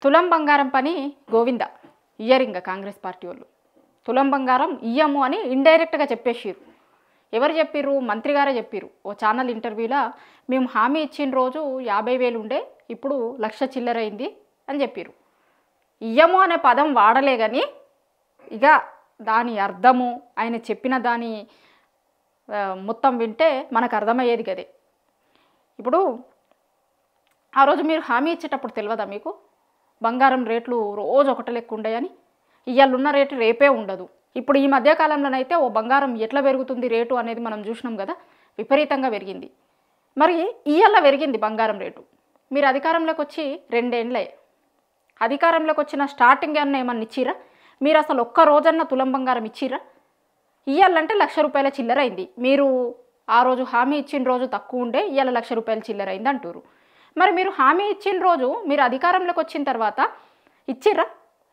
తులం బంగారం పని గోవింద ఇయ్యరింగ కాంగ్రెస్ పార్టీ వాళ్ళు తులం బంగారం ఇయ్యము అని ఇండైరెక్ట్గా చెప్పేసిరు. ఎవరు చెప్పిర్రు? మంత్రి గారే చెప్పిర్రు. ఓ ఛానల్ ఇంటర్వ్యూలో మేము హామీ ఇచ్చిన రోజు 50,000 ఉండే, ఇప్పుడు 1,00,000 చిల్లరైంది అని చెప్పిర్రు. ఇయ్యము అనే పదం వాడలే కానీ ఇక దాని అర్థము ఆయన చెప్పిన దాని మొత్తం వింటే మనకు అర్థమయ్యేది కదే. ఇప్పుడు ఆ రోజు మీరు హామీ ఇచ్చేటప్పుడు తెలియదా మీకు బంగారం రేట్లు రోజు ఒకటి లెక్క ఉండయని? ఇవాళ ఉన్న రేటు రేపే ఉండదు. ఇప్పుడు ఈ మధ్యకాలంలోనైతే ఓ బంగారం ఎట్లా పెరుగుతుంది రేటు అనేది మనం చూసినాం కదా, విపరీతంగా పెరిగింది. మరి ఇవాళ పెరిగింది బంగారం రేటు. మీరు అధికారంలోకి వచ్చి 2 ఏళ్ళే. అధికారంలోకి వచ్చిన స్టార్టింగ్ ఏమన్నా ఇచ్చిరా? మీరు అసలు ఒక్క రోజన్నా తులం బంగారం ఇచ్చిరా? ఇవ్వాలంటే 1,00,000 రూపాయల చిల్లరైంది. మీరు ఆ రోజు హామీ ఇచ్చిన రోజు తక్కువ ఉండే, ఇవాళ 1,00,000 రూపాయల చిల్లరైంది అంటారు. మరి మీరు హామీ ఇచ్చిన రోజు మీరు అధికారంలోకి వచ్చిన తర్వాత ఇచ్చిర్రా?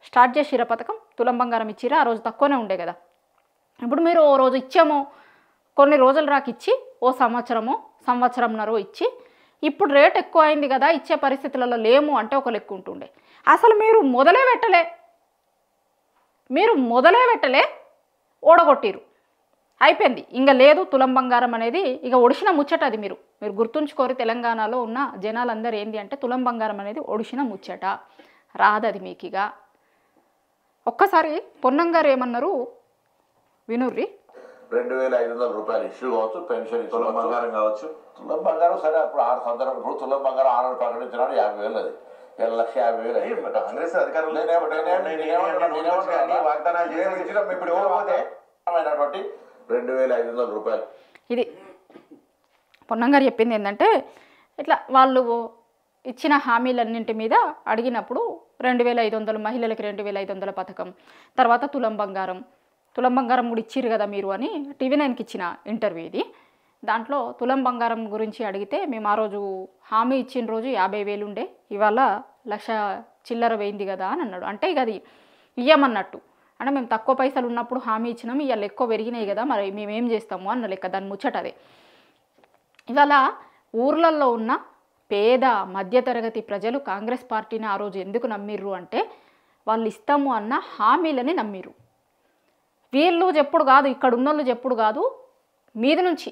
స్టార్ట్ చేసిరా పథకం? తులం బంగారం ఇచ్చిరా? ఆ రోజు తక్కువనే ఉండే కదా. ఇప్పుడు మీరు ఓ రోజు ఇచ్చామో కొన్ని రోజులు రాకిచ్చి ఓ సంవత్సరంన్నర ఇచ్చి ఇప్పుడు రేట్ ఎక్కువ అయింది కదా, ఇచ్చే పరిస్థితులలో లేము అంటే ఒక లెక్క ఉంటుండే. అసలు మీరు మొదలే పెట్టలే ఓడగొట్టిరు. అయిపోయింది, ఇంకా లేదు తులం బంగారం అనేది. ఇక ఒడిసిన ముచ్చట అది. మీరు గుర్తుంచుకోరు, తెలంగాణలో ఉన్న జనాలందరూ ఏంది అంటే తులం బంగారం అనేది ఒడిసిన ముచ్చట, రాదది మీకు. ఇక ఒక్కసారి పొన్నం గారు ఏమన్నారు వినుర్రి. 2,500 రూపాయలు ఇష్యూ కావచ్చు, పెన్షన్ తులం బంగారం కావచ్చు. తులం బంగారం సరే, అప్పుడు 6 సందర్భం. ఇప్పుడు తులం బంగారం 6 ప్రకటించినాడు, 50,000 అది. 1,50,000 కాంగ్రెస్ అధికారంలో వాగ్దానాలు 2,500 రూపాయలు. ఇది పొన్నం గారు చెప్పింది ఏంటంటే, ఇట్లా వాళ్ళు ఇచ్చిన హామీలన్నింటి మీద అడిగినప్పుడు 2,500 మహిళలకి 2,500 పథకం, తర్వాత తులం బంగారం కూడా ఇచ్చిర్రు కదా మీరు అని TV9కి ఇచ్చిన ఇంటర్వ్యూ ఇది. దాంట్లో తులం బంగారం గురించి అడిగితే, మేము ఆ రోజు హామీ ఇచ్చిన రోజు 50,000 ఉండే, ఇవాళ 1,00,000 చిల్లర వేయింది కదా అని అన్నాడు. అంటే ఇక అది ఇయ్యమన్నట్టు. అంటే మేము తక్కువ పైసలు ఉన్నప్పుడు హామీ ఇచ్చినాము, ఇవాళ ఎక్కువ పెరిగినాయి కదా, మరి మేమేం చేస్తాము అన్న లెక్క దాని ముచ్చటదే. ఇవాళ ఊర్లలో ఉన్న పేద మధ్యతరగతి ప్రజలు కాంగ్రెస్ పార్టీని ఆ రోజు ఎందుకు నమ్మిర్రు అంటే, వాళ్ళు ఇస్తాము అన్న హామీలని నమ్మిర్రు. వీళ్ళు చెప్పుడు కాదు, ఇక్కడ ఉన్నోళ్ళు చెప్పుడు కాదు, మీద నుంచి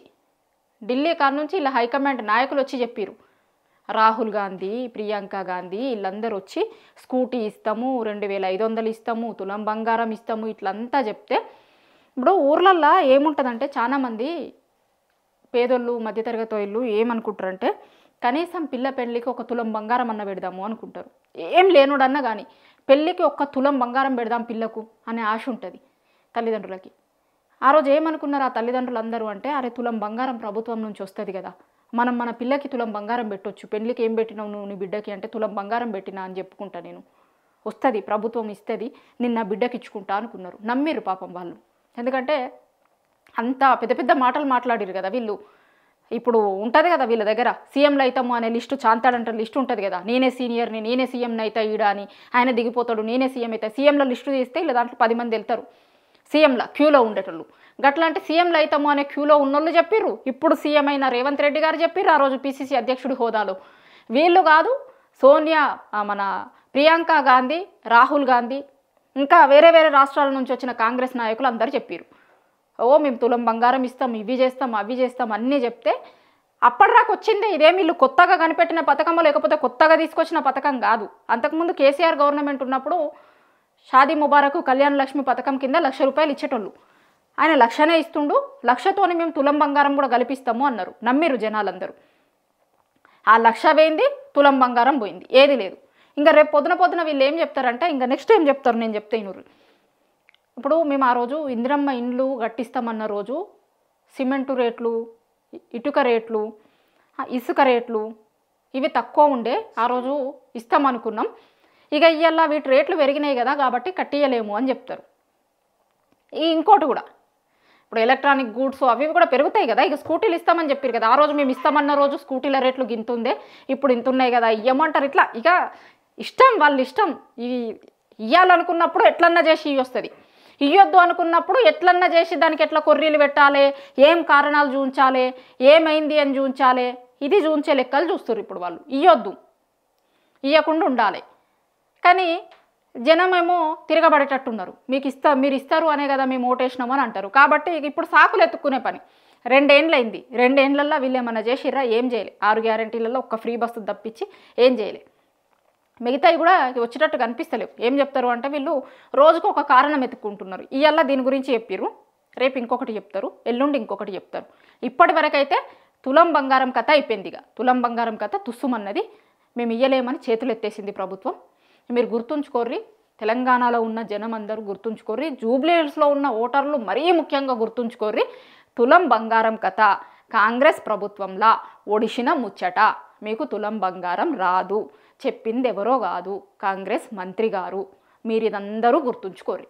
ఢిల్లీ కాడ నుంచి ఇలా హైకమాండ్ నాయకులు వచ్చి చెప్పిర్రు. రాహుల్ గాంధీ, ప్రియాంక గాంధీ వీళ్ళందరూ వచ్చి స్కూటీ ఇస్తాము, 2,500 ఇస్తాము, తులం బంగారం ఇస్తాము, ఇట్లంతా చెప్తే ఇప్పుడు ఊర్లల్లో ఏముంటుందంటే, చాలామంది పేదోళ్ళు మధ్యతరగతి వాళ్ళు ఏమనుకుంటారంటే, కనీసం పిల్ల పెళ్ళికి ఒక తులం బంగారం అన్న పెడదాము అనుకుంటారు. ఏం లేనుడన్నా కానీ పెళ్ళికి ఒక్క తులం బంగారం పెడదాం పిల్లకు అనే ఆశ ఉంటుంది తల్లిదండ్రులకి. ఆ రోజు ఏమనుకున్నారు ఆ తల్లిదండ్రులు అందరూ అంటే, అరే తులం బంగారం ప్రభుత్వం నుంచి వస్తుంది కదా, మనం మన పిల్లకి తులం బంగారం పెట్టొచ్చు, పెళ్ళికి ఏం పెట్టినావు నువ్వు నీ బిడ్డకి అంటే తులం బంగారం పెట్టినా అని చెప్పుకుంటా నేను, వస్తుంది ప్రభుత్వం ఇస్తుంది, నిన్న బిడ్డకి ఇచ్చుకుంటా అనుకున్నారు. నమ్మిరు పాపం వాళ్ళు. ఎందుకంటే అంత పెద్ద పెద్ద మాటలు మాట్లాడిరు కదా వీళ్ళు. ఇప్పుడు ఉంటుంది కదా వీళ్ళ దగ్గర సీఎంలు అవుతాము అనే లిస్టు, చాంతాడంటే లిస్టు ఉంటుంది కదా, నేనే సీనియర్ని, నేనే సీఎంని అవుతా ఈడ అని. ఆయన దిగిపోతాడు, నేనే సీఎం అవుతా. సీఎంల లిస్టు తీస్తే ఇలా దాంట్లో 10 మంది వెళ్తారు సీఎంల క్యూలో ఉండేటోళ్ళు. గట్లా అంటే సీఎంలు అవుతాము అనే క్యూలో ఉన్నోళ్ళు చెప్పిర్రు. ఇప్పుడు సీఎం అయిన రేవంత్ రెడ్డి గారు చెప్పిర్రు, ఆ రోజు PCC అధ్యక్షుడి హోదాలో. వీళ్ళు కాదు, సోనియా, మన ప్రియాంక గాంధీ, రాహుల్ గాంధీ, ఇంకా వేరే రాష్ట్రాల నుంచి వచ్చిన కాంగ్రెస్ నాయకులు అందరూ చెప్పిర్రు, ఓ మేము తులం బంగారం ఇస్తాం, ఇవి చేస్తాం, అవి చేస్తాం అన్నీ చెప్తే అప్పటిదాకా వచ్చిందే. ఇదేమి వీళ్ళు కొత్తగా కనిపెట్టిన పథకమో లేకపోతే కొత్తగా తీసుకొచ్చిన పథకం కాదు. అంతకుముందు కేసీఆర్ గవర్నమెంట్ ఉన్నప్పుడు షాదీ ముబారక్ కళ్యాణ లక్ష్మి పథకం కింద 1,00,000 రూపాయలు ఇచ్చేటోళ్ళు. ఆయన 1,00,000నే ఇస్తుండు, 1,00,000తోని మేము తులం బంగారం కూడా కల్పిస్తాము అన్నారు. నమ్మిరు జనాలందరూ. ఆ 1,00,000 పోయింది, తులం బంగారం పోయింది, ఏది లేదు. ఇంకా రేపు పొద్దున వీళ్ళు ఏం చెప్తారంటే, ఇంకా నెక్స్ట్ ఏం చెప్తారు నేను చెప్తే ఇనురు. ఇప్పుడు మేము ఆ రోజు ఇందిరమ్మ ఇండ్లు కట్టిస్తామన్న రోజు సిమెంటు రేట్లు, ఇటుక రేట్లు, ఇసుక రేట్లు ఇవి తక్కువ ఉండే, ఆ రోజు ఇస్తామనుకున్నాం. ఇక ఇవాళ వీటి రేట్లు పెరిగినాయి కదా కాబట్టి కట్టియలేము అని చెప్తారు. ఇంకోటి కూడా, ఇప్పుడు ఎలక్ట్రానిక్ గూడ్స్ అవి కూడా పెరుగుతాయి కదా. ఇక స్కూటీలు ఇస్తామని చెప్పారు కదా, ఆ రోజు మేము ఇస్తామన్న రోజు స్కూటీల రేట్లు గింతుందే, ఇప్పుడు ఇంత ఉన్నాయి కదా ఇవ్వమంటారు. ఇట్లా ఇక ఇష్టం, వాళ్ళ ఇష్టం. ఇవి ఇవ్వాలనుకున్నప్పుడు ఎట్లన్నా చేసి ఇవ్వస్తుంది, ఇవ్వద్దు అనుకున్నప్పుడు ఎట్లన్నా చేసి దానికి ఎట్లా కొర్రీలు పెట్టాలి, ఏం కారణాలు చూపించాలి, ఏమైంది అని చూపించాలి, ఇది చూపించే లెక్కలు చూస్తారు ఇప్పుడు వాళ్ళు. ఇవ్వద్దు, ఇవ్వకుండా ఉండాలి. కానీ జనమేమో తిరగబడేటట్టున్నారు. మీరు ఇస్తారు అనే కదా మేము ఓటేసినాము అని అంటారు. కాబట్టి ఇప్పుడు సాకులు ఎత్తుక్కునే పని. 2 ఏండ్లైంది. 2 ఏండ్లల్లో వీళ్ళు ఏమన్నా చేసిర్రా? ఏం చేయలే. 6 గ్యారెంటీలలో ఒక్క ఫ్రీ బస్సు తప్పించి ఏం చేయలే. మిగతాయి కూడా వచ్చేటట్టు కనిపిస్తలేవు. ఏం చెప్తారు అంటే వీళ్ళు రోజుకు ఒక కారణం ఎత్తుక్కుంటున్నారు. ఇవాళ దీని గురించి చెప్పిర్రు, రేపు ఇంకొకటి చెప్తారు, ఎల్లుండి ఇంకొకటి చెప్తారు. ఇప్పటి వరకైతే తులం బంగారం కథ అయిపోయింది. ఇక తులం బంగారం కథ తుస్సుమన్నది. మేము ఇయ్యలేమని చేతులు ఎత్తేసింది ప్రభుత్వం. మీరు గుర్తుంచుకోర్రి, తెలంగాణలో ఉన్న జనం అందరూ గుర్తుంచుకోర్రి, జూబ్లీ హిల్స్లో ఉన్న ఓటర్లు మరీ ముఖ్యంగా గుర్తుంచుకోర్రి. తులం బంగారం కథ కాంగ్రెస్ ప్రభుత్వంలా ఒడిసిన ముచ్చట. మీకు తులం బంగారం రాదు. చెప్పింది ఎవరో కాదు, కాంగ్రెస్ మంత్రి గారు. మీరు ఇదందరూ గుర్తుంచుకోర్రి.